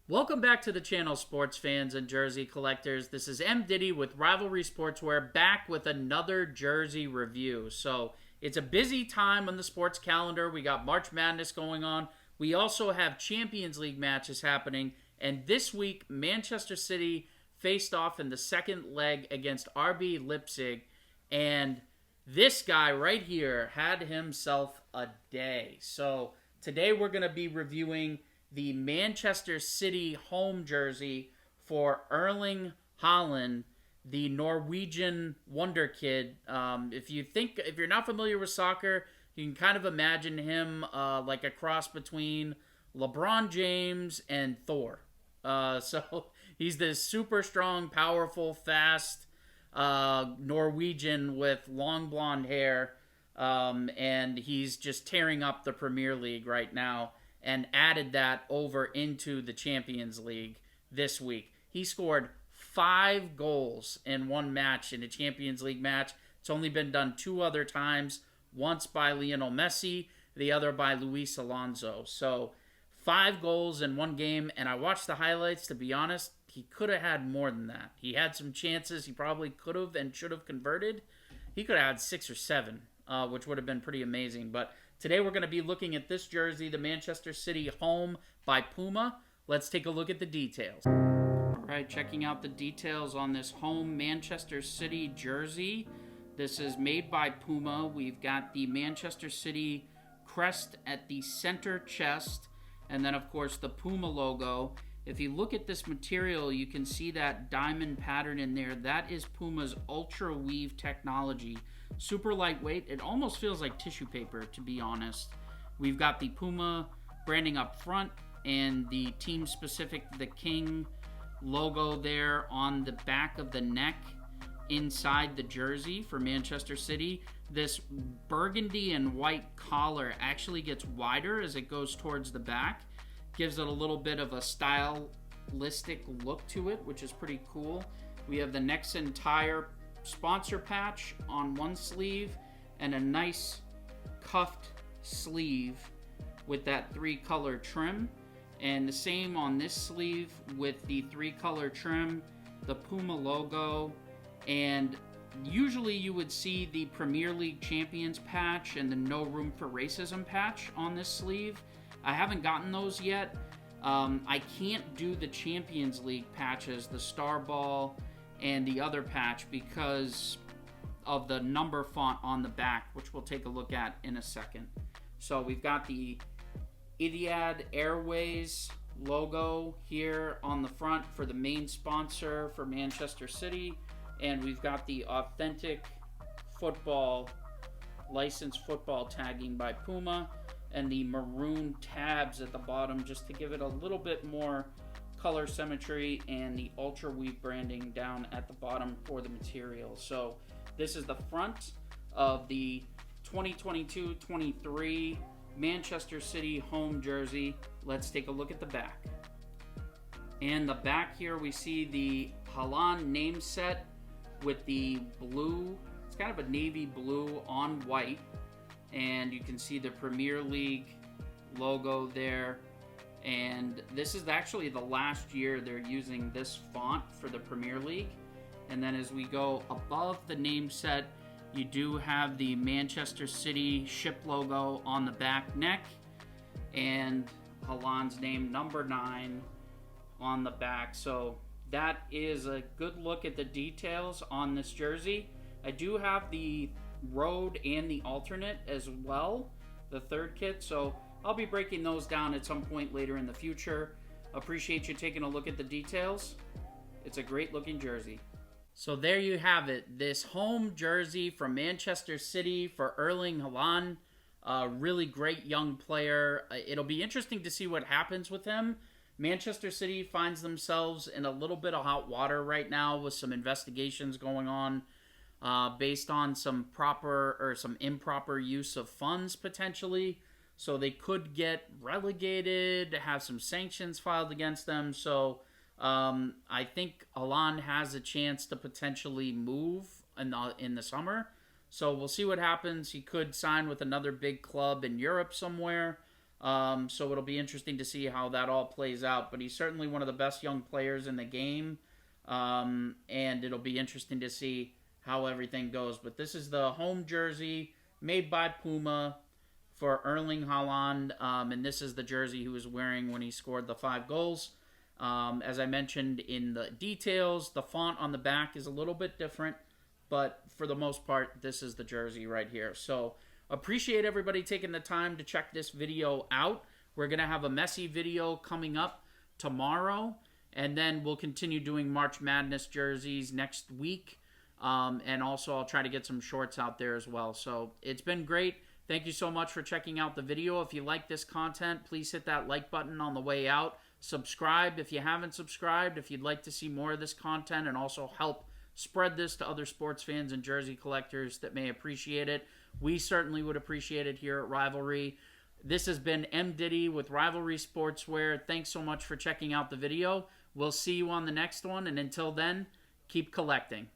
Welcome back to the channel, sports fans and jersey collectors. This is M. Diddy with Rivalry Sportswear, back with another jersey review. So it's a busy time on the sports calendar. We got March Madness going on. We also have Champions League matches happening. And this week, Manchester City faced off in the second leg against RB Leipzig. And this guy right here had himself a day. So today we're going to be reviewing the Manchester City home jersey for Erling Haaland, the Norwegian wonder kid. If you're not familiar with soccer, you can kind of imagine him like a cross between LeBron James and Thor. So he's this super strong, powerful, fast Norwegian with long blonde hair, and he's just tearing up the Premier League right now, and added that over into the Champions League this week. He scored 5 goals in one match in a Champions League match. It's only been done 2 other times, once by Lionel Messi, the other by Luis Alonso. So 5 goals in one game, and I watched the highlights. To be honest, he could have had more than that. He had some chances he probably could have and should have converted. He could have had 6 or 7, which would have been pretty amazing. But today we're going to be looking at this jersey, the Manchester City home by Puma. Let's take a look at the details. All right, checking out the details on this home Manchester City jersey. This is made by Puma. We've got the Manchester City crest at the center chest, and then of course the Puma logo. If you look at this material, you can see that diamond pattern in there. That is Puma's Ultra Weave technology. Super lightweight. It almost feels like tissue paper, to be honest. We've got the Puma branding up front and the team-specific, the King logo there on the back of the neck inside the jersey for Manchester City. This burgundy and white collar actually gets wider as it goes towards the back. Gives it a little bit of a stylistic look to it, which is pretty cool. We have the Nexen Tire sponsor patch on one sleeve and a nice cuffed sleeve with that 3-color trim, and the same on this sleeve with the 3-color trim, the Puma logo, and usually you would see the Premier League Champions patch and the No Room for Racism patch on this sleeve. I haven't gotten those yet. I can't do the Champions League patches, the Star Ball and the other patch, because of the number font on the back, which we'll take a look at in a second. So we've got the Etihad Airways logo here on the front for the main sponsor for Manchester City, and we've got the authentic football, licensed football tagging by Puma, and the maroon tabs at the bottom just to give it a little bit more color symmetry, and the Ultra Weave branding down at the bottom for the material. So this is the front of the 2022-23 Manchester City home jersey. Let's take a look at the back. And the back here we see the Haaland name set with the blue, it's kind of a navy blue on white, and you can see the Premier League logo there. And this is actually the last year they're using this font for the Premier League. And then as we go above the name set, you do have the Manchester City ship logo on the back neck, and Haaland's name, number 9, on the back. So that is a good look at the details on this jersey. I do have the road and the alternate as well, the third kit, so I'll be breaking those down at some point later in the future. Appreciate you taking a look at the details. It's a great looking jersey. So there you have it, this home jersey from Manchester City for Erling Haaland. A really great young player. It'll be interesting to see what happens with him. Manchester City finds themselves in a little bit of hot water right now with some investigations going on based on some improper use of funds potentially. So they could get relegated, have some sanctions filed against them. So I think Haaland has a chance to potentially move in the summer. So we'll see what happens. He could sign with another big club in Europe somewhere. So it'll be interesting to see how that all plays out. But he's certainly one of the best young players in the game. And it'll be interesting to see how everything goes. But this is the home jersey made by Puma for Erling Haaland. And this is the jersey he was wearing when he scored the 5 goals. As I mentioned in the details, the font on the back is a little bit different. But for the most part, this is the jersey right here. So appreciate everybody taking the time to check this video out. We're going to have a Messi video coming up tomorrow. And then we'll continue doing March Madness jerseys next week. And also I'll try to get some shorts out there as well. So it's been great. Thank you so much for checking out the video. If you like this content, please hit that like button on the way out. Subscribe if you haven't subscribed. If you'd like to see more of this content and also help spread this to other sports fans and jersey collectors that may appreciate it, we certainly would appreciate it here at Rivalry. This has been M. Diddy with Rivalry Sportswear. Thanks so much for checking out the video. We'll see you on the next one, and until then, keep collecting.